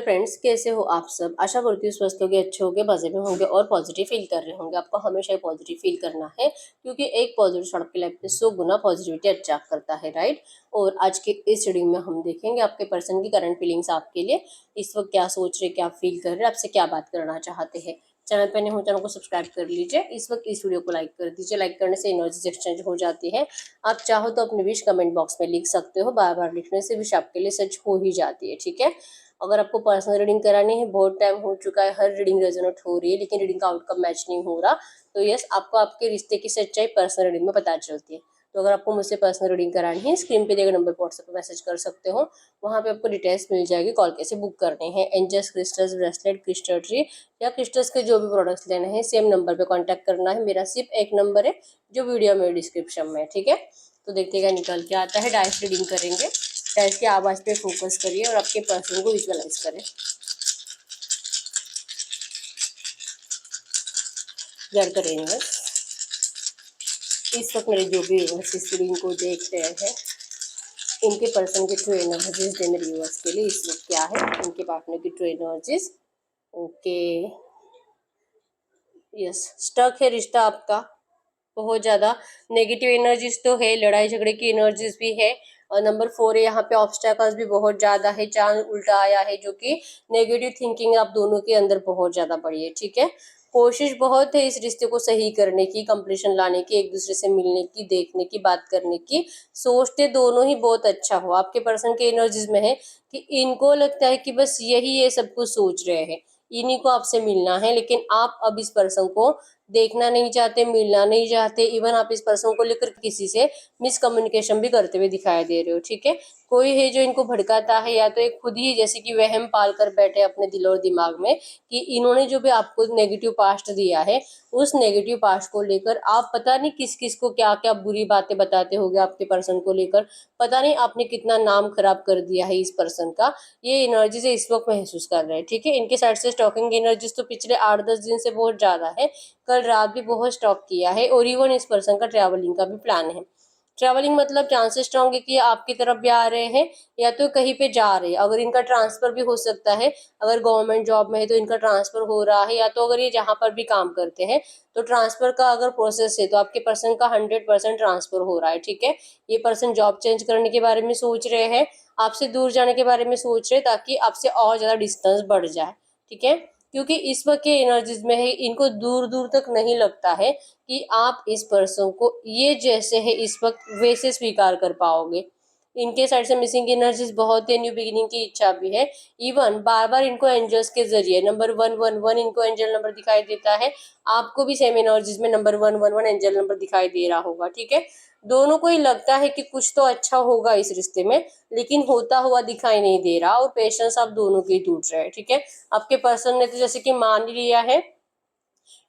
Hello friends, कैसे हो आप सब। आशा करती हूँ स्वस्थ होंगे, अच्छे होंगे, मजे में होंगे और पॉजिटिव फील कर रहे होंगे। आपको हमेशा ही पॉजिटिव फील करना है क्योंकि एक पॉजिटिव शॉट आपकी लाइफ में 100 गुना पॉजिटिविटी अट्रैक्ट करता है, राइट। और आज के इस रीडिंग में हम देखेंगे आपके पर्सन की करंट फीलिंग्स आपके लिए इस वक्त क्या सोच रहे, क्या फील कर रहे, आपसे क्या बात करना चाहते हैं। चैनल पर नहीं हो चैनल को सब्सक्राइब कर लीजिए। इस वक्त इस वीडियो को लाइक कर दीजिए। लाइक करने से एनर्जी एक्सचेंज हो जाती है। आप चाहो तो अपनी विश कमेंट बॉक्स में लिख सकते हो। बार बार लिखने से विश आपके लिए सच हो ही जाती है, ठीक है। अगर आपको पर्सनल रीडिंग करानी है, बहुत टाइम हो चुका है, हर रीडिंग रेजोनेट हो रही है लेकिन रीडिंग का आउटकम मैच नहीं हो रहा, तो यस, आपको आपके रिश्ते की सच्चाई पर्सनल रीडिंग में पता चलती है। तो अगर आपको मुझसे पर्सनल रीडिंग करानी है, स्क्रीन पे दिए गए नंबर पर व्हाट्सएप पर मैसेज कर सकते हो। वहाँ पे आपको डिटेल्स मिल जाएगी, कॉल कैसे बुक करने हैं। Angels crystals, bracelet, crystal tree या क्रिस्टल्स के जो भी प्रोडक्ट्स लेने हैं, सेम नंबर पे कांटेक्ट करना है। मेरा सिर्फ एक नंबर है जो वीडियो में डिस्क्रिप्शन में है, ठीक है। तो देखते क्या निकल के आता है। डायरेक्ट रीडिंग करेंगे। डायरेक्ट की आवाज़ पे फोकस करिए और आपके पर्सन को विजुअलाइज करें। घर करेंगे इस वक्त मेरे जो भी व्यूअर्स इस रीडिंग को देख रहे हैं, इनके पर्सन की ट्रू एनर्जीज दे मेरे व्यूअर्स के लिए इस वक्त क्या है, इनके पार्टनर की true energies. Okay, yes, stuck है रिश्ता आपका, बहुत ज्यादा नेगेटिव एनर्जीज तो है, लड़ाई झगड़े की एनर्जीज भी है। और नंबर 4 है, यहाँ पे ऑब्स्टेकल्स भी बहुत ज्यादा है। चांद उल्टा आया है जो कि नेगेटिव थिंकिंग आप दोनों के अंदर बहुत ज्यादा बड़ी है, ठीक है। कोशिश बहुत है इस रिश्ते को सही करने की, कंप्लीशन लाने की, एक दूसरे से मिलने की, देखने की, बात करने की। सोचते दोनों ही बहुत अच्छा हो। आपके पर्सन के एनर्जीज में है कि इनको लगता है कि बस यही ये सब कुछ सोच रहे हैं, इन्हीं को आपसे मिलना है, लेकिन आप अब इस पर्सन को देखना नहीं चाहते, मिलना नहीं चाहते। इवन आप इस पर्सन को लेकर किसी से मिसकम्युनिकेशन भी करते हुए दिखाई दे रहे हो, ठीक है। कोई है जो इनको भड़काता है, या तो एक खुद ही जैसे कि वहम पाल कर बैठे अपने दिल और दिमाग में कि इन्होंने जो भी आपको नेगेटिव पास्ट दिया है, उस नेगेटिव पास्ट को लेकर आप पता नहीं किस किस को क्या क्या बुरी बातें बताते होगे आपके पर्सन को लेकर। पता नहीं आपने कितना नाम खराब कर दिया है इस पर्सन का। ये एनर्जी से इस वक्त महसूस कर रहे हैं, ठीक है। इनके साइड से स्टॉकिंग एनर्जीज तो पिछले 8-10 दिन से बहुत ज्यादा है। कल रात भी बहुत स्टॉक किया है और इवन इस पर्सन का ट्रैवलिंग का भी प्लान है। ट्रैवलिंग मतलब चांसेस स्ट्रॉन्ग है कि आपकी तरफ भी आ रहे हैं या तो कहीं पे जा रहे हैं। अगर इनका ट्रांसफर भी हो सकता है, अगर गवर्नमेंट जॉब में है तो इनका ट्रांसफर हो रहा है, या तो अगर ये जहाँ पर भी काम करते हैं तो ट्रांसफर का अगर प्रोसेस है तो आपके पर्सन का 100% ट्रांसफर हो रहा है, ठीक है। ये पर्सन जॉब चेंज करने के बारे में सोच रहे हैं, आपसे दूर जाने के बारे में सोच रहे हैं ताकि आपसे और ज्यादा डिस्टेंस बढ़ जाए, ठीक है। क्योंकि इस वक्त के एनर्जीज में है, इनको दूर दूर तक नहीं लगता है कि आप इस पर्सन को ये जैसे है इस वक्त वैसे स्वीकार कर पाओगे। इनके साइड से मिसिंग एनर्जीज बहुत है, न्यू बिगिनिंग की इच्छा भी है। इवन बार बार इनको एंजल्स के जरिए नंबर 111 इनको एंजल नंबर दिखाई देता है। आपको भी सेम एनर्जीज में नंबर 111 एंजल नंबर दिखाई दे रहा होगा, ठीक है। दोनों को ही लगता है कि कुछ तो अच्छा होगा इस रिश्ते में, लेकिन होता हुआ दिखाई नहीं दे रहा और पेशेंस आप दोनों के ही टूट रहे हैं, ठीक है। आपके पर्सन ने तो जैसे कि मान लिया है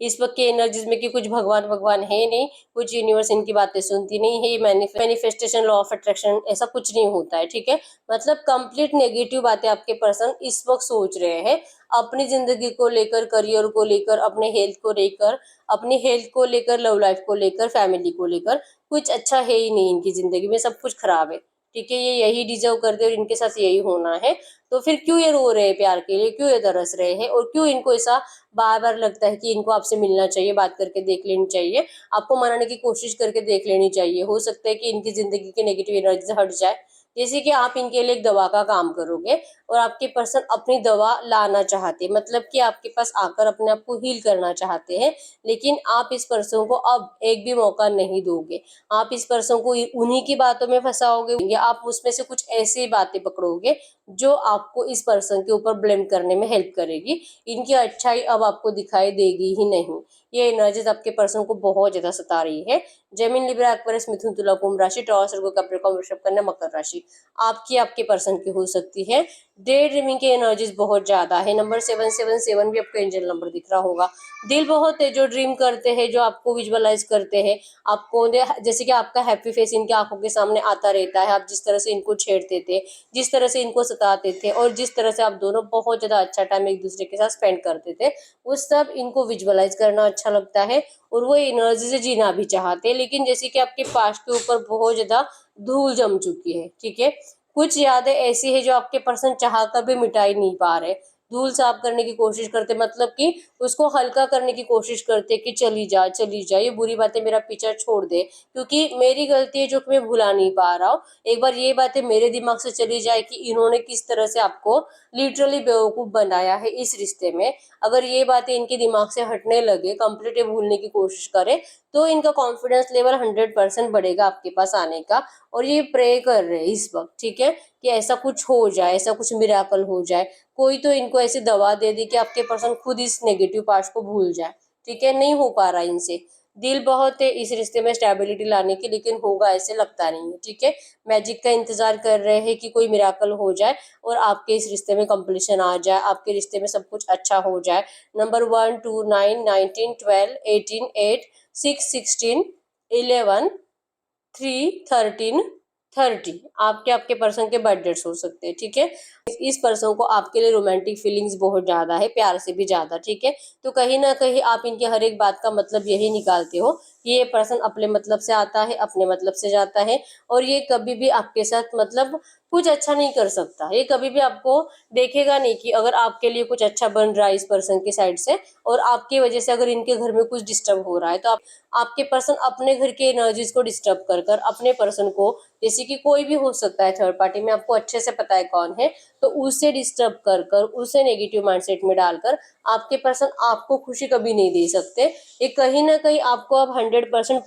इस वक्त के एनर्जीज में कि कुछ भगवान भगवान है नहीं, कुछ यूनिवर्स इनकी बातें सुनती नहीं है, मैनिफेस्टेशन, लॉ ऑफ अट्रैक्शन, ऐसा कुछ नहीं होता है, ठीक है। मतलब कंप्लीट नेगेटिव बातें आपके पर्सन इस वक्त सोच रहे हैं अपनी जिंदगी को लेकर, करियर को लेकर, अपने हेल्थ को लेकर, अपनी हेल्थ को लेकर, लव लाइफ को लेकर, फैमिली को लेकर। कुछ अच्छा है ही नहीं इनकी जिंदगी में, सब कुछ खराब है, ठीक है। ये यही डिजर्व करते और इनके साथ यही होना है। तो फिर क्यों ये रो रहे हैं प्यार के लिए, क्यों ये तरस रहे हैं, और क्यों इनको ऐसा बार बार लगता है कि इनको आपसे मिलना चाहिए, बात करके देख लेनी चाहिए, आपको मनाने की कोशिश करके देख लेनी चाहिए। हो सकता है कि इनकी जिंदगी की नेगेटिव एनर्जी से हट जाए। जैसे कि आप इनके लिए एक दवा का काम करोगे और आपके पर्सन अपनी दवा लाना चाहते हैं, मतलब कि आपके पास आकर अपने आप को हील करना चाहते हैं, लेकिन आप इस पर्सन को अब एक भी मौका नहीं दोगे। आप इस पर्सन को उन्हीं की बातों में फंसाओगे, या आप उसमें से कुछ ऐसी बातें पकड़ोगे जो आपको इस पर्सन के ऊपर ब्लेम करने में हेल्प करेगी। इनकी अच्छाई अब आपको दिखाई देगी ही नहीं। ये एनर्जीज आपके पर्सन को बहुत ज्यादा सता रही है। जेमिनी, लिब्रा, एक्वेरियस, मिथुन, तुला, कुंभ राशि, टॉरस, वर्गो, कैप्रिकॉर्न, वृषभ, कन्या, मकर राशि आपकी आपके पर्सन की हो सकती है। डे ड्रीमिंग की एनर्जीज बहुत ज्यादा है। नंबर 777 भी आपको एंजल नंबर दिख रहा होगा। दिल बहुत है जो ड्रीम करते हैं, जो आपको विजुअलाइज करते हैं, आपको जैसे कि आपका हैप्पी फेस इनकी आंखों के सामने आता रहता है। आप जिस तरह से इनको छेड़ते थे, जिस तरह से इनको सताते थे, और जिस तरह से आप दोनों बहुत ज्यादा अच्छा टाइम एक दूसरे के साथ स्पेंड करते थे, वो सब इनको विजुअलाइज करना अच्छा लगता है और वो एनर्जी से जीना भी चाहते हैं। लेकिन जैसे कि आपके पास्ट के ऊपर बहुत ज्यादा धूल जम चुकी है, ठीक है। कुछ यादें ऐसी है जो आपके पर्सन चाह कर भी मिटा ही नहीं पा रहे, धूल साफ करने की कोशिश करते, मतलब कि उसको हल्का करने की कोशिश करते कि चली जा, ये बुरी बातें मेरा पीछा छोड़ दे, क्योंकि मेरी गलती है जो कि मैं भुला नहीं पा रहा हूँ। एक बार ये बातें मेरे दिमाग से चली जाए कि इन्होंने किस तरह से आपको लिटरली बेवकूफ बनाया है इस रिश्ते में, अगर ये बातें इनके दिमाग से हटने लगे, कंप्लीटली भूलने की कोशिश करें, तो इनका कॉन्फिडेंस लेवल 100% बढ़ेगा आपके पास आने का। और ये प्रे कर रहे हैं इस वक्त, ठीक है, कि ऐसा कुछ हो जाए, ऐसा कुछ मिराकल हो जाए, कोई तो इनको ऐसी दवा दे दी कि आपके पर्सन खुद इस नेगेटिव पार्ट को भूल जाए, ठीक है। नहीं हो पा रहा इनसे, दिल बहुत है इस रिश्ते में स्टेबिलिटी लाने की, लेकिन होगा ऐसे लगता नहीं है, ठीक है। मैजिक का इंतजार कर रहे हैं कि कोई मिराकल हो जाए और आपके इस रिश्ते में कंप्लीशन आ जाए, आपके रिश्ते में सब कुछ अच्छा हो जाए। नंबर 1 2 9 19 12 18 8 6 16 11 3 13 30 आपके आपके पर्सन के बर्थ डेट्स हो सकते हैं, ठीक है। इस पर्सन को आपके लिए रोमांटिक फीलिंग्स बहुत ज्यादा है, प्यार से भी ज्यादा, ठीक है। तो कहीं ना कहीं आप इनके हर एक बात का मतलब यही निकालते हो कि ये पर्सन अपने मतलब से आता है, अपने मतलब से जाता है, और ये कभी भी आपके साथ मतलब कुछ अच्छा नहीं कर सकता। ये कभी भी आपको देखेगा नहीं कि अगर आपके लिए कुछ अच्छा बन रहा है इस पर्सन की साइड से, और आपकी वजह से अगर इनके घर में कुछ डिस्टर्ब हो रहा है, तो आपके पर्सन अपने घर के एनर्जीज को डिस्टर्ब कर कर अपने पर्सन को, जैसे कि कोई भी हो सकता है थर्ड पार्टी में, आपको अच्छे से पता है कौन है, तो उसे डिस्टर्ब कर कर, उसे नेगेटिव माइंडसेट में डालकर आपके पर्सन आपको खुशी कभी नहीं दे सकते। ये कहीं ना कहीं आपको अब 100%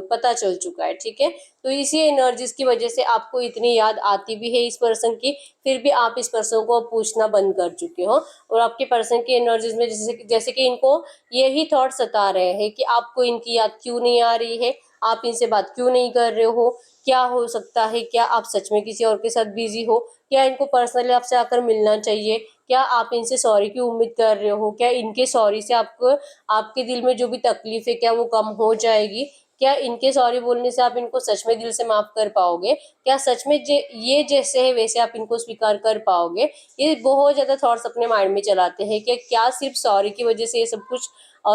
पता चल चुका है, ठीक है। तो इसी एनर्जीज की वजह से आपको इतनी याद आती भी है इस पर्सन की, फिर भी आप इस पर्सन को पूछना बंद कर चुके हो। और आपके पर्सन की एनर्जीज में जैसे कि इनको यही थॉट सता रहे हैं कि आपको इनकी याद क्यों नहीं आ रही है, आप इनसे बात क्यों नहीं कर रहे हो, क्या हो सकता है, क्या आप सच में किसी और के साथ बिजी हो, क्या इनको पर्सनली आपसे आकर मिलना चाहिए, क्या आप इनसे सॉरी की उम्मीद कर रहे हो, क्या इनके सॉरी से आपको आपके दिल में जो भी तकलीफ है क्या वो कम हो जाएगी, क्या इनके सॉरी बोलने से आप इनको सच में दिल से माफ कर पाओगे, क्या सच में ये जैसे है वैसे आप इनको स्वीकार कर पाओगे। ये बहुत ज्यादा थॉट्स अपने माइंड में चलाते हैं कि क्या सिर्फ सॉरी की वजह से ये सब कुछ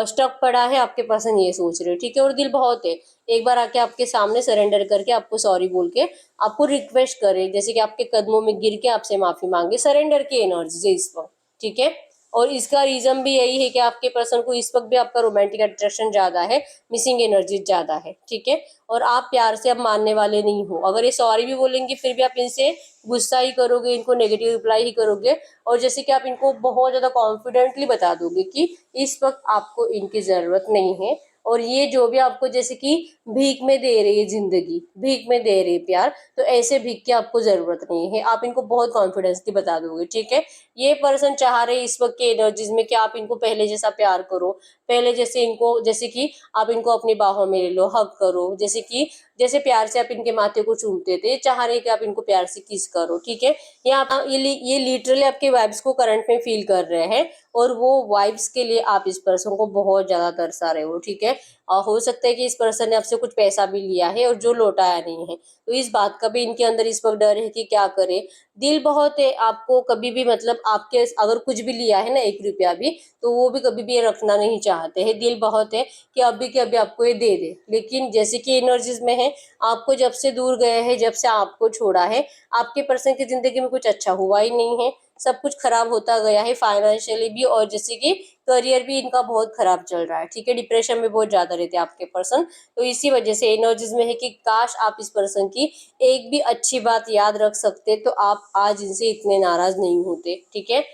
स्टक पड़ा है, आपके पर्सन ये सोच रहे हो, ठीक है। और दिल बहुत है, एक बार आके आपके सामने सरेंडर करके आपको सॉरी बोल के आपको रिक्वेस्ट करे, जैसे कि आपके कदमों में गिर के आपसे माफी मांगे, सरेंडर की एनर्जी है इस वक्त, ठीक है। और इसका रीजन भी यही है कि आपके पर्सन को इस वक्त भी आपका रोमांटिक अट्रैक्शन ज्यादा है, मिसिंग एनर्जी ज्यादा है, ठीक है। और आप प्यार से अब मानने वाले नहीं हो, अगर ये सॉरी भी बोलेंगे फिर भी आप इनसे गुस्सा ही करोगे, इनको नेगेटिव रिप्लाई ही करोगे, और जैसे कि आप इनको बहुत ज्यादा कॉन्फिडेंटली बता दोगे कि इस वक्त आपको इनकी जरूरत नहीं है, और ये जो भी आपको जैसे कि भीख में दे रही है, जिंदगी भीख में दे रही है प्यार, तो ऐसे भीख की आपको जरूरत नहीं है, आप इनको बहुत कॉन्फिडेंसली बता दोगे, ठीक है। ये पर्सन चाह रहे इस वक्त के एनर्जीज में कि आप इनको पहले जैसा प्यार करो, पहले जैसे इनको, जैसे कि आप इनको अपनी बाहों में ले लो, हक करो, जैसे कि जैसे प्यार से आप इनके माथे को चूमते थे, चाह रहे कि आप इनको प्यार से किस करो, ठीक है। ये लिटरली आपके वाइब्स को करंट में फील कर रहे हैं, और वो वाइब्स के लिए आप इस पर्सन को बहुत ज्यादा तरसा रहे हो, ठीक है। और हो सकता है कि इस पर्सन ने आपसे कुछ पैसा भी लिया है और जो लौटाया नहीं है, तो इस बात का भी इनके अंदर इस वक्त डर है कि क्या करे। दिल बहुत है, आपको कभी भी मतलब आपके अगर कुछ भी लिया है ना 1 रुपया भी, तो वो भी कभी भी ये रखना नहीं चाहते हैं, दिल बहुत है कि अभी के अभी आपको ये दे दे, लेकिन जैसे कि एनर्जीज में है, आपको जब से दूर गए हैं, जब से आपको छोड़ा है, आपके पर्सन की जिंदगी में कुछ अच्छा हुआ ही नहीं है, सब कुछ खराब होता गया है, फाइनेंशियली भी, और जैसे कि करियर भी इनका बहुत खराब चल रहा है, ठीक है। डिप्रेशन में बहुत ज्यादा रहते हैं आपके पर्सन, तो इसी वजह से एनर्जीज में है कि काश आप इस पर्सन की एक भी अच्छी बात याद रख सकते तो आप आज इनसे इतने नाराज नहीं होते, ठीक है।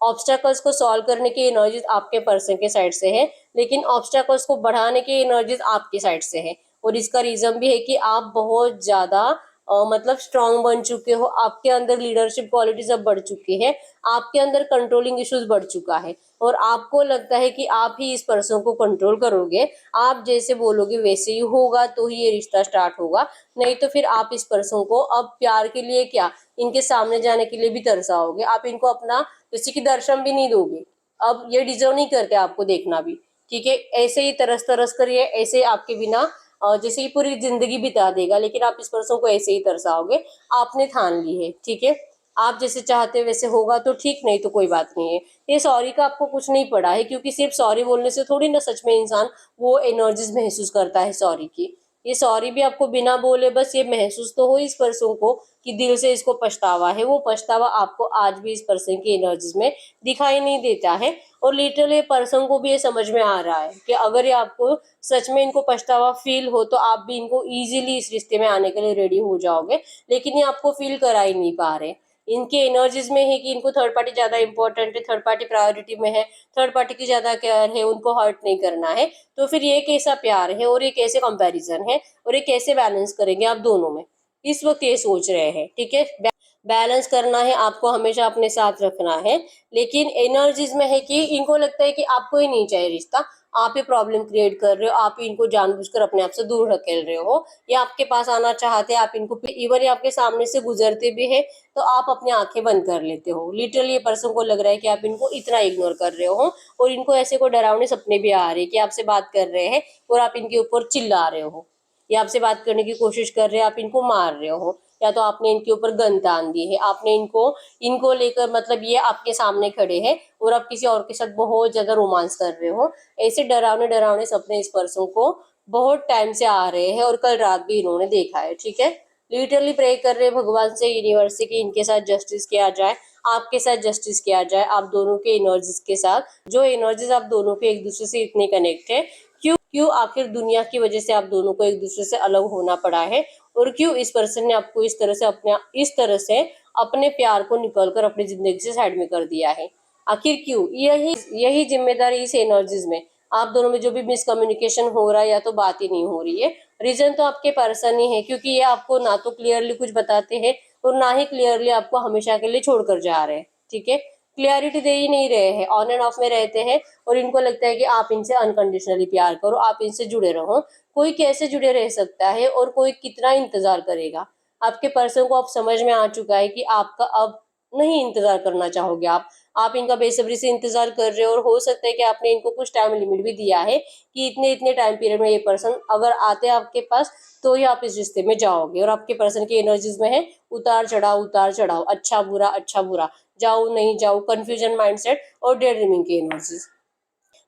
ऑब्स्टेकल्स को सॉल्व करने की एनर्जीज आपके पर्सन के साइड से है, लेकिन ऑब्स्टेकल्स को बढ़ाने की एनर्जीज आपकी साइड से है, और इसका रीजन भी है कि आप बहुत ज्यादा मतलब स्ट्रांग बन चुके हो, आपके अंदर लीडरशिप क्वालिटीज अब बढ़ चुकी है, आपके अंदर कंट्रोलिंग इश्यूज बढ़ चुका है, और आपको लगता है कि आप ही इस पर्सन को कंट्रोल करोगे, आप जैसे बोलोगे वैसे ही होगा, तो ही ये रिश्ता स्टार्ट होगा, नहीं तो फिर आप इस पर्सन को अब प्यार के लिए क्या, इनके सामने जाने के लिए भी तरसाओगे, आप इनको अपना जैसे कि दर्शन भी नहीं दोगे, अब ये डिजर्व नहीं करते आपको देखना भी, ठीक है। ऐसे ही तरस तरस करिए, ऐसे आपके बिना जैसे कि पूरी जिंदगी बिता देगा, लेकिन आप इस पर्सन को ऐसे ही तरसाओगे, आपने ठान ली है, ठीक है। आप जैसे चाहते हो वैसे होगा तो ठीक, नहीं तो कोई बात नहीं है। ये सॉरी का आपको कुछ नहीं पड़ा है, क्योंकि सिर्फ सॉरी बोलने से थोड़ी ना सच में इंसान वो एनर्जीज महसूस करता है सॉरी की, ये सॉरी भी आपको बिना बोले बस ये महसूस तो हो इस पर्सन को कि दिल से इसको पछतावा है, वो पछतावा आपको आज भी इस पर्सन की एनर्जीज में दिखाई नहीं देता है। और लिटरली पर्सन को भी ये समझ में आ रहा है कि अगर ये आपको सच में इनको पछतावा फील हो तो आप भी इनको इजीली इस रिश्ते में आने के लिए रेडी हो जाओगे, लेकिन ये आपको फील करा ही नहीं पा रहे। इनके एनर्जीज में है कि इनको थर्ड पार्टी ज्यादा इंपॉर्टेंट है, थर्ड पार्टी प्रायोरिटी में है, थर्ड पार्टी की ज्यादा केयर है, उनको हर्ट नहीं करना है। तो फिर ये कैसा प्यार है और ये कैसे कंपैरिजन है और ये कैसे बैलेंस करेंगे आप दोनों में, इस वक्त ये सोच रहे हैं। ठीक है, बैलेंस करना है आपको, हमेशा अपने साथ रखना है। लेकिन एनर्जीज में है कि इनको लगता है कि आपको ही नहीं चाहिए रिश्ता, आप ही प्रॉब्लम क्रिएट कर रहे हो, आप ही इनको जानबूझकर अपने आप से दूर ढकेल रहे हो। ये आपके पास आना चाहते हैं, आप इनको इवन ये आपके सामने से गुजरते भी है तो आप अपनी आंखें बंद कर लेते हो। लिटरली ये पर्सन को लग रहा है कि आप इनको इतना इग्नोर कर रहे हो और इनको ऐसे को डरावने सपने भी आ रहे हैं कि आपसे बात कर रहे हैं और आप इनके ऊपर चिल्ला रहे हो, या आपसे बात करने की कोशिश कर रहे हैं, आप इनको मार रहे हो, या तो आपने इनके ऊपर गन तान दी है, आपने इनको इनको लेकर मतलब ये आपके सामने खड़े हैं और आप किसी और के साथ बहुत ज्यादा रोमांस कर रहे हो। ऐसे डरावने डरावने सपने इस पर्सन को बहुत टाइम से आ रहे हैं और कल रात भी इन्होंने देखा है। ठीक है, लिटरली प्रे कर रहे हैं भगवान से, यूनिवर्स से, कि इनके साथ जस्टिस किया जाए, आपके साथ जस्टिस किया जाए, आप दोनों के एनर्जीज के साथ। जो एनर्जीज आप दोनों के एक दूसरे से इतने कनेक्ट है, क्यों क्यों आखिर दुनिया की वजह से आप दोनों को एक दूसरे से अलग होना पड़ा है, और क्यों इस पर्सन ने आपको इस तरह से अपने प्यार को निकलकर अपनी जिंदगी से साइड में कर दिया है। आखिर क्यों? यही यही जिम्मेदारी इस एनर्जीज में, आप दोनों में जो भी मिसकम्युनिकेशन हो रहा है या तो बात ही नहीं हो रही है, रीजन तो आपके पर्सन ही है, क्योंकि ये आपको ना तो क्लियरली कुछ बताते हैं और ना ही क्लियरली आपको हमेशा के लिए छोड़कर जा रहे हैं। ठीक है, क्लियरिटी दे ही नहीं रहे हैं, ऑन एंड ऑफ में रहते हैं और इनको लगता है कि आप इनसे अनकंडीशनली प्यार करो, आप इनसे जुड़े रहो। कोई कैसे जुड़े रह सकता है और कोई कितना इंतजार करेगा? आपके पर्सन को अब समझ में आ चुका है कि आपका अब नहीं इंतजार करना चाहोगे आप इनका बेसब्री से इंतजार कर रहे हो, और हो सकता है कि आपने इनको कुछ टाइम लिमिट भी दिया है कि इतने इतने टाइम पीरियड में ये पर्सन अगर आते हैं आपके पास तो ही आप इस रिश्ते में जाओगे। और आपके पर्सन की एनर्जीज में है उतार चढ़ाव, अच्छा बुरा, जाऊं नहीं जाऊं, कंफ्यूजन माइंडसेट और डे ड्रीमिंग की एनर्जीज।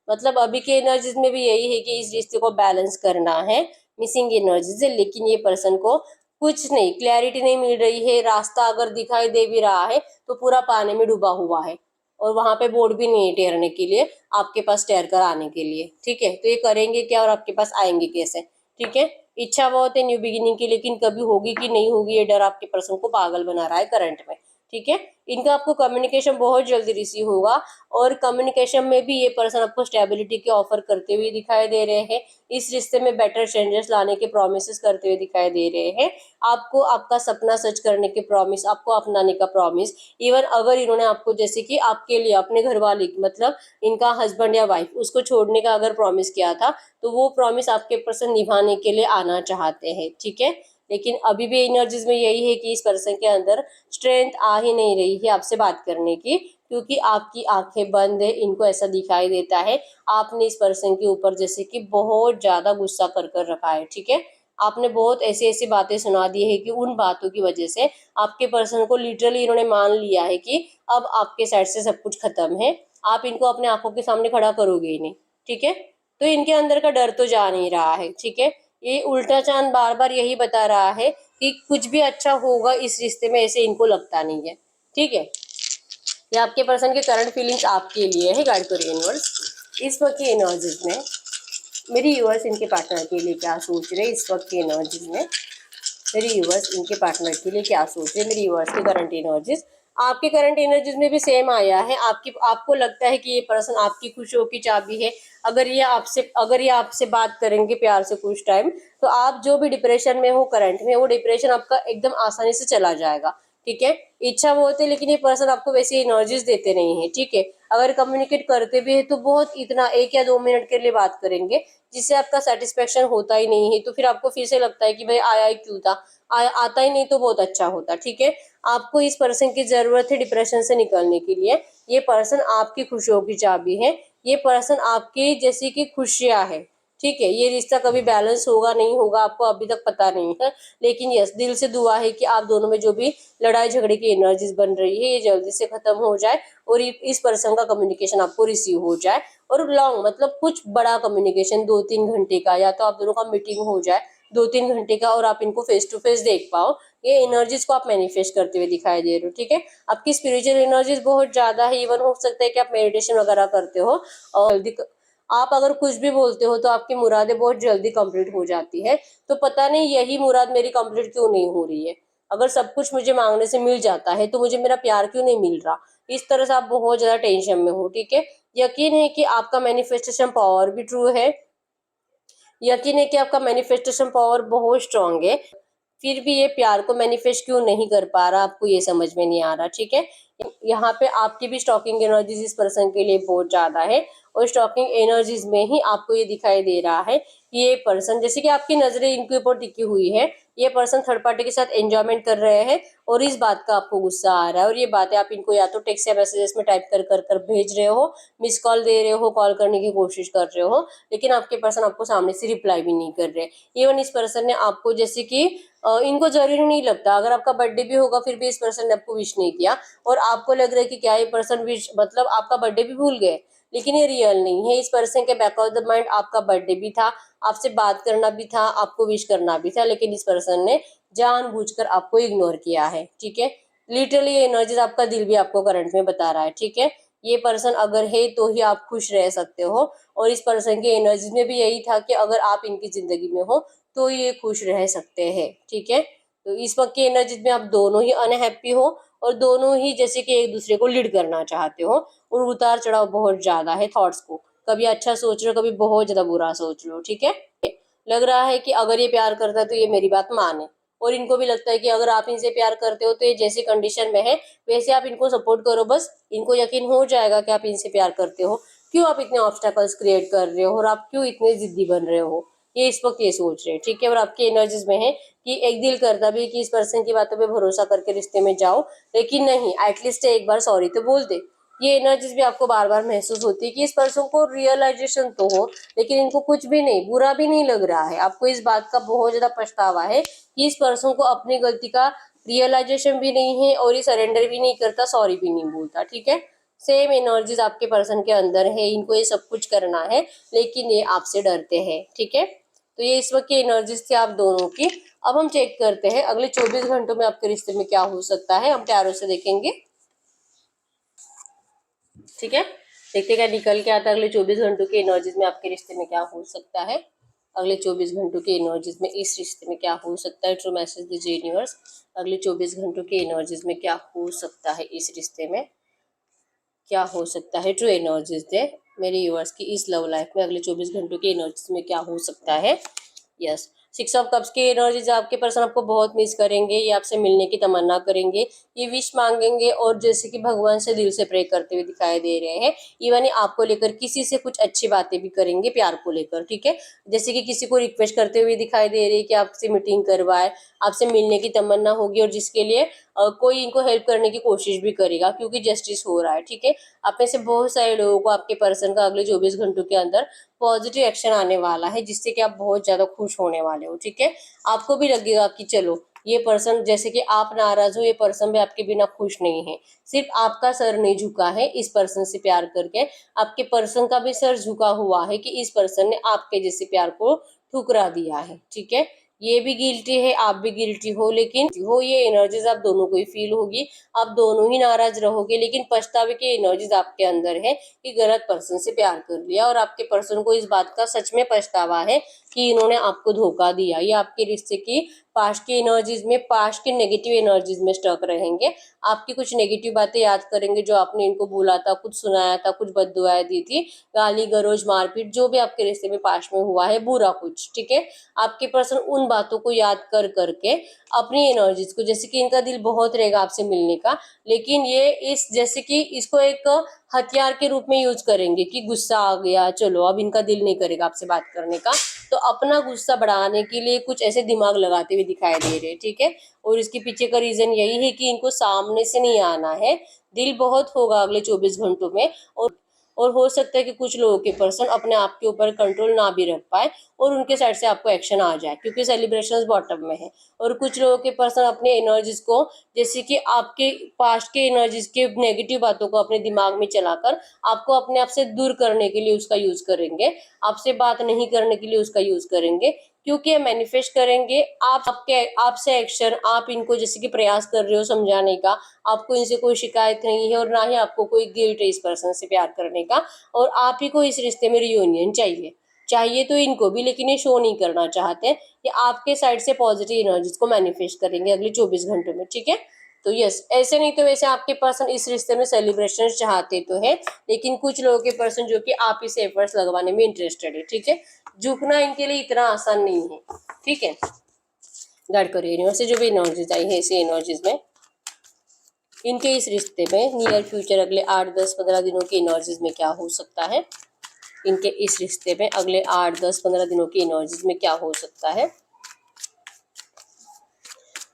मतलब अभी के एनर्जीज में भी यही है कि इस रिश्ते को बैलेंस करना है, मिसिंग एनर्जीज है, लेकिन ये पर्सन को कुछ नहीं, क्लैरिटी नहीं मिल रही है। रास्ता अगर दिखाई दे भी रहा है तो पूरा पानी में डूबा हुआ है और वहां पे बोर्ड भी नहीं है तैरने के लिए, आपके पास तैर कर आने के लिए। ठीक है, तो ये करेंगे क्या और आपके पास आएंगे कैसे? ठीक है, इच्छा बहुत है न्यू बिगिनिंग की, लेकिन कभी होगी कि नहीं होगी ये डर आपके पर्सन को पागल बना रहा है करंट में। ठीक है, इनका आपको कम्युनिकेशन बहुत जल्दी रिसीव होगा और कम्युनिकेशन में भी ये पर्सन आपको स्टेबिलिटी के ऑफर करते हुए दिखाई दे रहे हैं, इस रिश्ते में बेटर चेंजेस लाने के प्रॉमिसेस करते हुए दिखाई दे रहे हैं, आपको आपका सपना सच करने के प्रॉमिस, आपको अपनाने का प्रॉमिस। इवन अगर इन्होंने आपको जैसे कि आपके लिए अपने घर वाले मतलब इनका हस्बैंड या वाइफ उसको छोड़ने का अगर प्रॉमिस किया था तो वो प्रॉमिस आपके पर्सन निभाने के लिए आना चाहते हैं। ठीक है, लेकिन अभी भी एनर्जीज में यही है कि इस पर्सन के अंदर स्ट्रेंथ आ ही नहीं रही है आपसे बात करने की, क्योंकि आपकी आंखें बंद है। इनको ऐसा दिखाई देता है आपने इस पर्सन के ऊपर जैसे कि बहुत ज्यादा गुस्सा कर कर रखा है। ठीक है, आपने बहुत ऐसी ऐसी बातें सुना दी है कि उन बातों की वजह से आपके पर्सन को लिटरली इन्होंने मान लिया है कि अब आपके साइड से सब कुछ खत्म है, आप इनको अपने आंखों के सामने खड़ा करोगे ही नहीं। ठीक है, तो इनके अंदर का डर तो जा नहीं रहा है। ठीक है, ये उल्टा चांद बार बार यही बता रहा है कि कुछ भी अच्छा होगा इस रिश्ते में, ऐसे इनको लगता नहीं है। ठीक है, ये आपके पर्सन के करंट फीलिंग्स आपके लिए है गाइड करिए यूनिवर्स। इस वक्त की एनर्जीज में मेरी यूनिवर्स इनके पार्टनर के लिए क्या सोच रहे हैं, इस वक्त की एनर्जीज में मेरी यूनिवर्स इनके पार्टनर के लिए क्या सोच रहे हैं, मेरी यूनिवर्स के करंट एनर्जीज। आपके करंट एनर्जीज में भी सेम आया है, आपको लगता है कि ये पर्सन आपकी खुशियों की चाबी है। अगर ये आपसे बात करेंगे प्यार से कुछ टाइम, तो आप जो भी डिप्रेशन में हो करंट में, वो डिप्रेशन आपका एकदम आसानी से चला जाएगा। ठीक है, इच्छा वो होती है लेकिन ये पर्सन आपको वैसी एनर्जीज देते नहीं है। ठीक है, अगर कम्युनिकेट करते भी है तो बहुत इतना 1 या 2 मिनट के लिए बात करेंगे, जिससे आपका सेटिस्फेक्शन होता ही नहीं है, तो फिर आपको फिर से लगता है कि भाई आया ही क्यों था, आता ही नहीं तो बहुत अच्छा होता। ठीक है, आपको इस पर्सन की जरूरत है डिप्रेशन से निकलने के लिए। ये पर्सन आपकी खुशियों की चाबी है, ये पर्सन आपकी जैसी की खुशियां है। ठीक है, ये रिश्ता कभी बैलेंस होगा नहीं होगा आपको अभी तक पता नहीं है, लेकिन यस दिल से दुआ है कि आप दोनों में जो भी लड़ाई झगड़े की एनर्जीज बन रही है ये जल्दी से खत्म हो जाए और इस पर्सन का कम्युनिकेशन आपको रिसीव हो जाए, और लॉन्ग मतलब कुछ बड़ा कम्युनिकेशन 2-3 घंटे का, या तो आप दोनों का मीटिंग हो जाए, 2-3 घंटे का और आप इनको फेस टू फेस देख पाओ, ये एनर्जीज को आप मैनिफेस्ट करते हुए दिखाई दे रहे हो। ठीक है, आपकी स्पिरिचुअल एनर्जीज बहुत ज्यादा है। इवन हो सकता है कि आप मेडिटेशन वगैरह करते हो और जल्दी आप अगर कुछ भी बोलते हो तो आपकी मुरादें बहुत जल्दी कंप्लीट हो जाती है। तो पता नहीं यही मुराद मेरी कंप्लीट क्यों नहीं हो रही है। अगर सब कुछ मुझे मांगने से मिल जाता है तो मुझे मेरा प्यार क्यों नहीं मिल रहा। इस तरह से आप बहुत ज्यादा टेंशन में हो। ठीक है, यकीन है कि आपका मैनिफेस्टेशन पावर भी ट्रू है, यकीन है कि आपका मैनिफेस्टेशन पावर बहुत स्ट्रांग है, फिर भी ये प्यार को मैनिफेस्ट क्यों नहीं कर पा रहा, आपको ये समझ में नहीं आ रहा। ठीक है, यहाँ पे आपकी भी स्टॉकिंग एनर्जीज इस पर्सन के लिए बहुत ज्यादा है और स्टॉकिंग एनर्जीज में ही आपको ये दिखाई दे रहा है कि ये पर्सन, जैसे कि आपकी नजरें इनके ऊपर टिकी हुई है, ये पर्सन थर्ड पार्टी के साथ एंजॉयमेंट कर रहे हैं और इस बात का आपको गुस्सा आ रहा है। और ये बातें आप इनको या तो टेक्स्ट या मैसेजेस में टाइप कर कर कर भेज रहे हो, मिस कॉल दे रहे हो, कॉल करने की कोशिश कर रहे हो, लेकिन आपके पर्सन आपको सामने से रिप्लाई भी नहीं कर रहे। इवन इस पर्सन ने आपको, जैसे कि इनको जरूरी नहीं लगता, अगर आपका बर्थडे भी होगा फिर भी इस पर्सन ने आपको विश नहीं किया और आपको लग रहा है कि क्या ये पर्सन विश मतलब आपका बर्थडे भी भूल गए, लेकिन ये रियल नहीं है। इस पर्सन के बैक ऑफ द माइंड आपका बर्थडे भी था, आपसे बात करना भी था, आपको विश करना भी था, लेकिन इस पर्सन ने जानबूझकर आपको इग्नोर किया है। ठीक है, लिटरली ये एनर्जीज आपका दिल भी आपको करंट में बता रहा है। ठीक है, ये पर्सन अगर है तो ही आप खुश रह सकते हो और इस पर्सन के एनर्जीज में भी यही था कि अगर आप इनकी जिंदगी में हो तो ये खुश रह सकते हैं। ठीक है, तो इस वक्त की एनर्जीज में आप दोनों ही अनहैप्पी हो और दोनों ही जैसे कि एक दूसरे को लीड करना चाहते हो और उतार चढ़ाव बहुत ज्यादा है थॉट्स को, कभी अच्छा सोच रहे हो, कभी बहुत ज्यादा बुरा सोच रहे हो। ठीक है, लग रहा है कि अगर ये प्यार करता है तो ये मेरी बात माने और इनको भी लगता है कि अगर आप इनसे प्यार करते हो तो ये जैसी कंडीशन में है वैसे आप इनको सपोर्ट करो, बस इनको यकीन हो जाएगा कि आप इनसे प्यार करते हो। क्यों आप इतने ऑब्स्टेकल्स क्रिएट कर रहे हो और आप क्यों इतने जिद्दी बन रहे हो, ये इस वक्त ये सोच रहे हैं। ठीक है, और आपकी एनर्जीज में है कि एक दिल करता भी कि इस पर्सन की बातों पे भरोसा करके रिश्ते में जाओ, लेकिन नहीं, एटलीस्ट एक बार सॉरी तो बोल दे। ये एनर्जीज भी आपको बार बार महसूस होती है कि इस पर्सन को रियलाइजेशन तो हो, लेकिन इनको कुछ भी नहीं, बुरा भी नहीं लग रहा है। आपको इस बात का बहुत ज्यादा पछतावा है कि इस पर्सन को अपनी गलती का रियलाइजेशन भी नहीं है और ये सरेंडर भी नहीं करता, सॉरी भी नहीं बोलता। ठीक है, सेम एनर्जीज आपके पर्सन के अंदर है, इनको ये सब कुछ करना है लेकिन ये आपसे डरते हैं। ठीक है, तो ये इस वक्त की एनर्जीज थी आप दोनों की। अब हम चेक करते हैं अगले 24 घंटों में आपके रिश्ते में क्या हो सकता है, हम टैरो से देखेंगे। ठीक है, देखते क्या निकल के आता है अगले 24 घंटों की एनर्जीज में आपके रिश्ते में क्या हो सकता है। अगले 24 घंटों की एनर्जीज में इस रिश्ते में क्या हो सकता है, ट्रू मैसेज दीजिए यूनिवर्स। अगले 24 घंटों की एनर्जीज में क्या हो सकता है, इस रिश्ते में क्या हो सकता है, ट्रू एनर्जीज दे मेरे यूवर्स की इस लव लाइफ में अगले 24 घंटों की एनर्जीज में क्या हो सकता है। यस, 6 ऑफ कप्स की एनर्जीज, आपके पर्सन आपको बहुत मिस करेंगे, ये आपसे मिलने की तमन्ना करेंगे, ये विश मांगेंगे और जैसे कि भगवान से दिल से प्रे करते हुए दिखाई दे रहे हैं। इवन ये आपको लेकर किसी से कुछ अच्छी बातें भी करेंगे प्यार को लेकर। ठीक है, जैसे कि किसी को रिक्वेस्ट करते हुए दिखाई दे रही है कि आपसे मीटिंग करवाए, आपसे मिलने की तमन्ना होगी और जिसके लिए कोई इनको हेल्प करने की कोशिश भी करेगा क्योंकि जस्टिस हो रहा है। ठीक है, आप में से बहुत सारे लोगों को आपके पर्सन का अगले 24 घंटों के अंदर पॉजिटिव एक्शन आने वाला है जिससे कि आप बहुत ज्यादा खुश होने वाले हो। ठीक है, आपको भी लगेगा कि चलो ये पर्सन, जैसे कि आप नाराज हो, ये पर्सन भी आपके बिना खुश नहीं है। सिर्फ आपका सर नहीं झुका है इस पर्सन से प्यार करके, आपके पर्सन का भी सर झुका हुआ है कि इस पर्सन ने आपके जैसे प्यार को ठुकरा दिया है। ठीक है, ये भी गिल्टी है, आप भी गिल्टी हो, लेकिन हो ये एनर्जीज आप दोनों को ही फील होगी, आप दोनों ही नाराज रहोगे, लेकिन पछतावे की एनर्जीज आपके अंदर है कि गलत पर्सन से प्यार कर लिया और आपके पर्सन को इस बात का सच में पछतावा है कि इन्होंने आपको धोखा दिया। ये आपके रिश्ते की पास्ट की एनर्जीज में, पास्ट की नेगेटिव एनर्जीज में स्टक रहेंगे, आपकी कुछ नेगेटिव बातें याद करेंगे जो आपने इनको बोला था, कुछ सुनाया था, कुछ बद्दुआएं दी थी, गाली गलौज मारपीट, जो भी आपके रिश्ते में पास्ट में हुआ है बुरा कुछ। ठीक है, आपके पर्सन उन बातों को याद कर करके अपनी एनर्जीज को, जैसे कि इनका दिल बहुत रहेगा आपसे मिलने का, लेकिन ये इस जैसे कि इसको एक हथियार के रूप में यूज करेंगे कि गुस्सा आ गया, चलो अब इनका दिल नहीं करेगा आपसे बात करने का, तो अपना गुस्सा बढ़ाने के लिए कुछ ऐसे दिमाग लगाते हुए दिखाई दे रहे हैं। ठीक है, और इसके पीछे का रीजन यही है कि इनको सामने से नहीं आना है, दिल बहुत होगा अगले 24 घंटों में, और हो सकता है कि कुछ लोगों के पर्सन अपने आप के ऊपर कंट्रोल ना भी रख पाए और उनके साइड से आपको एक्शन आ जाए क्योंकि सेलिब्रेशंस बॉटम में है, और कुछ लोगों के पर्सन अपने एनर्जीज को, जैसे कि आपके पास्ट के एनर्जीज के नेगेटिव बातों को अपने दिमाग में चलाकर आपको अपने आप से दूर करने के लिए उसका यूज करेंगे, आपसे बात नहीं करने के लिए उसका यूज करेंगे क्योंकि ये मैनिफेस्ट करेंगे आपसे एक्शन, आप इनको जैसे कि प्रयास कर रहे हो समझाने का, आपको इनसे कोई शिकायत नहीं है और ना ही आपको कोई गिल्ट है इस पर्सन से प्यार करने का, और आप ही को इस रिश्ते में रियूनियन चाहिए। चाहिए तो इनको भी, लेकिन ये शो नहीं करना चाहते। ये आपके साइड से पॉजिटिव एनर्जीज को मैनिफेस्ट करेंगे अगले 24 घंटों में, ठीक है। तो यस, ऐसे नहीं तो वैसे आपके पर्सन इस रिश्ते में सेलिब्रेशन चाहते तो है, लेकिन कुछ लोगों के पर्सन जो कि आप इसे एफर्ट्स लगवाने में इंटरेस्टेड है, ठीक है। झुकना इनके लिए इतना आसान नहीं है, ठीक है। गाइड करिए यूनिवर्स से जो भी एनर्जीज आई है इसी एनर्जीज में इनके इस रिश्ते में नियर फ्यूचर अगले 8, 10, 15 दिनों की एनर्जीज में क्या हो सकता है। इनके इस रिश्ते में अगले 8, 10, 15 दिनों की एनर्जीज में क्या हो सकता है।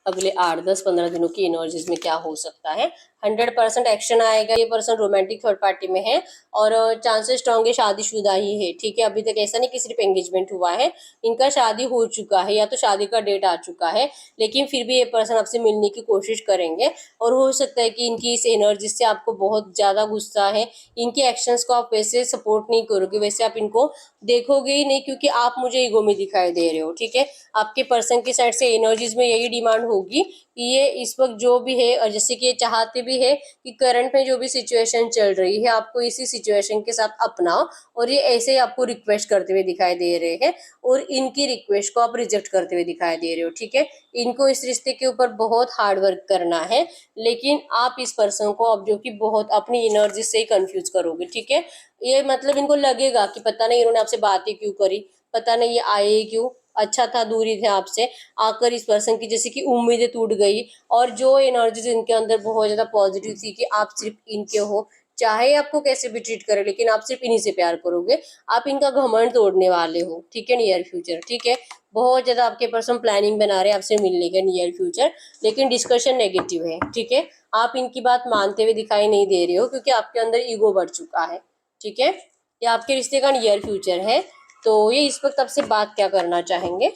अगले 8, 10, 15 दिनों की एनर्जीज में क्या हो सकता है। 100% एक्शन आएगा। ये पर्सन रोमांटिक थर्ड पार्टी में है और चांसेस स्ट्रॉन्ग है शादीशुदा ही है, ठीक है। अभी तक ऐसा नहीं कि सिर्फ एंगेजमेंट हुआ है, इनका शादी हो चुका है या तो शादी का डेट आ चुका है, लेकिन फिर भी ये पर्सन आपसे मिलने की कोशिश करेंगे। और हो सकता है कि इनकी इस एनर्जी से आपको बहुत ज़्यादा गुस्सा है, इनके एक्शंस को आप वैसे सपोर्ट नहीं करोगे, वैसे आप इनको देखोगे ही नहीं, क्योंकि आप मुझे ईगो में दिखाई दे रहे हो, ठीक है। आपके पर्सन की साइड से एनर्जीज में यही डिमांड होगी कि ये इस वक्त जो भी है, और जैसे कि ये चाहते भी है कि करंट में जो भी सिचुएशन चल रही है आपको इसी सिचुएशन के साथ अपनाओ, और ये ऐसे ही आपको रिक्वेस्ट करते हुए दिखाई दे रहे हैं, और इनकी रिक्वेस्ट को आप रिजेक्ट करते हुए दिखाई दे रहे हो, ठीक है। इनको इस रिश्ते के ऊपर बहुत हार्ड वर्क करना है, लेकिन आप इस पर्सन को अब जो कि बहुत अपनी एनर्जी से ही कंफ्यूज करोगे, ठीक है। ये मतलब इनको लगेगा कि पता नहीं इन्होंने आपसे बातें क्यों करी, पता नहीं ये आए क्यों, अच्छा था दूरी थे आपसे, आकर इस पर्सन की जैसे कि उम्मीदें टूट गई, और जो एनर्जीज इनके अंदर बहुत ज्यादा पॉजिटिव थी कि आप सिर्फ इनके हो, चाहे आपको कैसे भी ट्रीट करे लेकिन आप सिर्फ इन्हीं से प्यार करोगे, आप इनका घमंड तोड़ने वाले हो, ठीक है। नियर फ्यूचर, ठीक है। बहुत ज्यादा आपके पर्सन प्लानिंग बना रहे हैं आपसे मिलने का नियर फ्यूचर, लेकिन डिस्कशन नेगेटिव है, ठीक है। आप इनकी बात मानते हुए दिखाई नहीं दे रहे हो, क्योंकि आपके अंदर ईगो बढ़ चुका है, ठीक है। ये आपके रिश्ते का नियर फ्यूचर है। तो ये इस वक्त आपसे बात क्या करना चाहेंगे।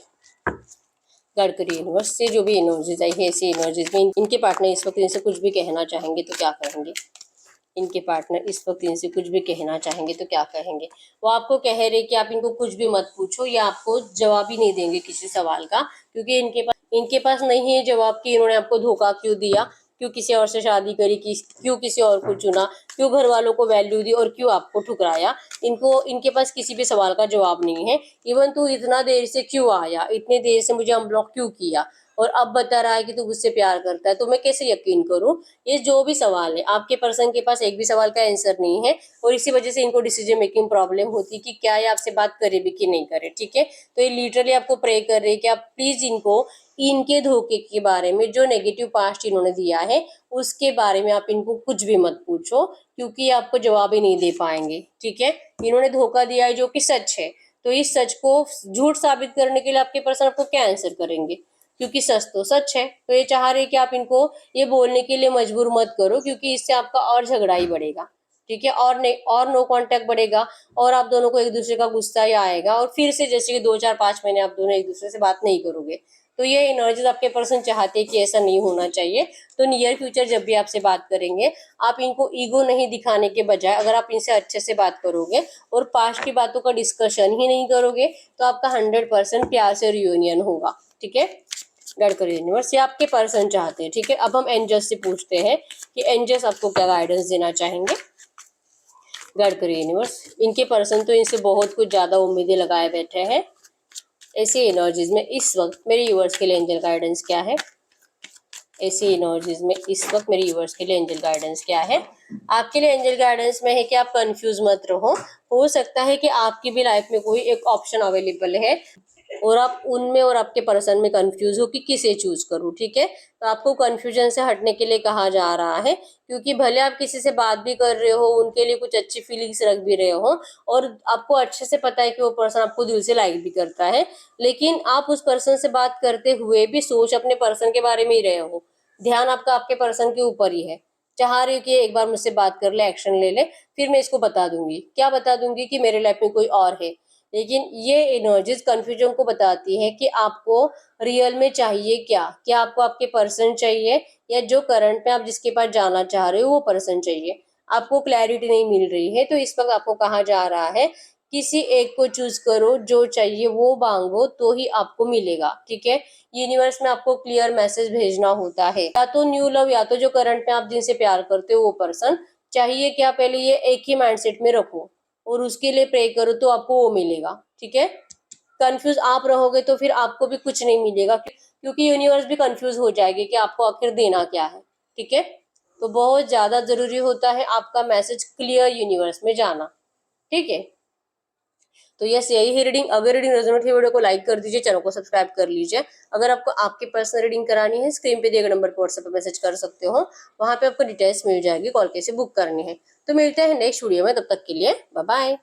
गाइड करिए यूनिवर्स से जो भी एनर्जीज आई है ऐसी एनर्जीज में इनके पार्टनर इस वक्त इनसे कुछ भी कहना चाहेंगे तो क्या कहेंगे। इनके पार्टनर इस वक्त इनसे कुछ भी कहना चाहेंगे तो क्या कहेंगे। वो आपको कह रहे कि आप इनको कुछ भी मत पूछो, या आपको जवाब ही नहीं देंगे किसी सवाल का, क्योंकि इनके पास नहीं है जवाब कि इन्होंने आपको धोखा क्यों दिया, क्यों किसी और से शादी करी, क्यों किसी और को चुना, क्यों घर वालों को वैल्यू दी और क्यों आपको ठुकराया। इनके पास किसी भी सवाल का जवाब नहीं है। इवन तू इतना देर से क्यों आया, इतने देर से मुझे अनब्लॉक क्यों किया, और अब बता रहा है कि तू मुझसे प्यार करता है, तो मैं कैसे यकीन करूं। ये जो भी सवाल है आपके पर्सन के पास एक भी सवाल का आंसर नहीं है, और इसी वजह से इनको डिसीजन मेकिंग प्रॉब्लम होती है कि क्या ये आपसे बात करे भी कि नहीं करे, ठीक है। तो ये लिटरली आपको प्रे कर रहे हैं कि आप प्लीज इनको इनके धोखे के बारे में, जो नेगेटिव पास्ट इन्होंने दिया है उसके बारे में आप इनको कुछ भी मत पूछो, क्योंकि ये आपको जवाब ही नहीं दे पाएंगे, ठीक है। इन्होंने धोखा दिया है जो कि सच है, तो इस सच को झूठ साबित करने के लिए आपके पर्सन आपको क्या आंसर करेंगे, क्योंकि सच तो सच है। तो ये चाह रहे हैं कि आप इनको ये बोलने के लिए मजबूर मत करो, क्योंकि इससे आपका और झगड़ा ही बढ़ेगा, ठीक है। और नो कांटेक्ट बढ़ेगा, और आप दोनों को एक दूसरे का गुस्सा ही आएगा, और फिर से जैसे कि 2, 4, 5 महीने आप दोनों एक दूसरे से बात नहीं करोगे। तो ये एनर्जीज आपके पर्सन चाहते हैं कि ऐसा नहीं होना चाहिए। तो नियर फ्यूचर जब भी आपसे बात करेंगे, आप इनको ईगो नहीं दिखाने के बजाय अगर आप इनसे अच्छे से बात करोगे और पास्ट की बातों का डिस्कशन ही नहीं करोगे, तो आपका 100% प्यार से रियूनियन होगा, ठीक है। गाइड करिए यूनिवर्स, ये आपके पर्सन चाहते हैं, ठीक है। अब हम एंजल्स से पूछते हैं कि एंजल्स आपको क्या गाइडेंस देना चाहेंगे। गाइड करिए यूनिवर्स, इनके पर्सन तो इनसे बहुत कुछ ज्यादा उम्मीदें लगाए बैठे हैं। ऐसी एनर्जीज में इस वक्त मेरे यूवर्स के लिए एंजल गाइडेंस क्या है। ऐसी एनर्जीज में इस वक्त मेरे यूवर्स के लिए एंजल गाइडेंस क्या है। आपके लिए एंजल गाइडेंस में है कि आप कंफ्यूज मत रहो। हो सकता है कि आपकी भी लाइफ में कोई एक ऑप्शन अवेलेबल है, और आप उनमें और आपके पर्सन में कंफ्यूज हो कि किसे चूज करूं, ठीक है। तो आपको कंफ्यूजन से हटने के लिए कहा जा रहा है, क्योंकि भले आप किसी से बात भी कर रहे हो, उनके लिए कुछ अच्छी फीलिंग्स रख भी रहे हो, और आपको अच्छे से पता है कि वो पर्सन आपको दिल से लाइक भी करता है, लेकिन आप उस पर्सन से बात करते हुए भी सोच अपने पर्सन के बारे में ही रहे हो। ध्यान आपका आपके पर्सन के ऊपर ही है। चाह रही हो कि एक बार मुझसे बात कर ले, एक्शन ले ले, फिर मैं इसको बता दूंगी, क्या बता दूंगी कि मेरे लाइफ में कोई और है। लेकिन ये एनर्जीज कंफ्यूजन को बताती है कि आपको रियल में चाहिए क्या। क्या आपको आपके पर्सन चाहिए, या जो करंट में आप जिसके पास जाना चाह रहे हो वो पर्सन चाहिए। आपको क्लैरिटी नहीं मिल रही है, तो इस वक्त आपको कहा जा रहा है किसी एक को चूज करो, जो चाहिए वो मांगो तो ही आपको मिलेगा, ठीक है। यूनिवर्स में आपको क्लियर मैसेज भेजना होता है, या तो न्यू लव, या तो जो करंट में आप जिनसे प्यार करते हो वो पर्सन। चाहिए क्या, पहले ये एक ही माइंडसेट में रखो और उसके लिए प्रे करो तो आपको वो मिलेगा, ठीक है। कंफ्यूज आप रहोगे तो फिर आपको भी कुछ नहीं मिलेगा, क्योंकि यूनिवर्स भी कंफ्यूज हो जाएगी कि आपको आखिर देना क्या है, ठीक है। तो बहुत ज्यादा जरूरी होता है आपका मैसेज क्लियर यूनिवर्स में जाना, ठीक है। तो यस, यही है रीडिंग। अगर रीडिंग रेजोनेट है, वीडियो को लाइक कर दीजिए, चैनल को सब्सक्राइब कर लीजिए। अगर आपको आपकी पर्सनल रीडिंग करानी है, स्क्रीन पे दिए गए नंबर पर व्हाट्सएप पे मैसेज कर सकते हो, वहां पे आपको डिटेल्स मिल जाएगी, कॉल कैसे बुक करनी है। तो मिलते हैं नेक्स्ट वीडियो में, तब तक के लिए बाय बाय।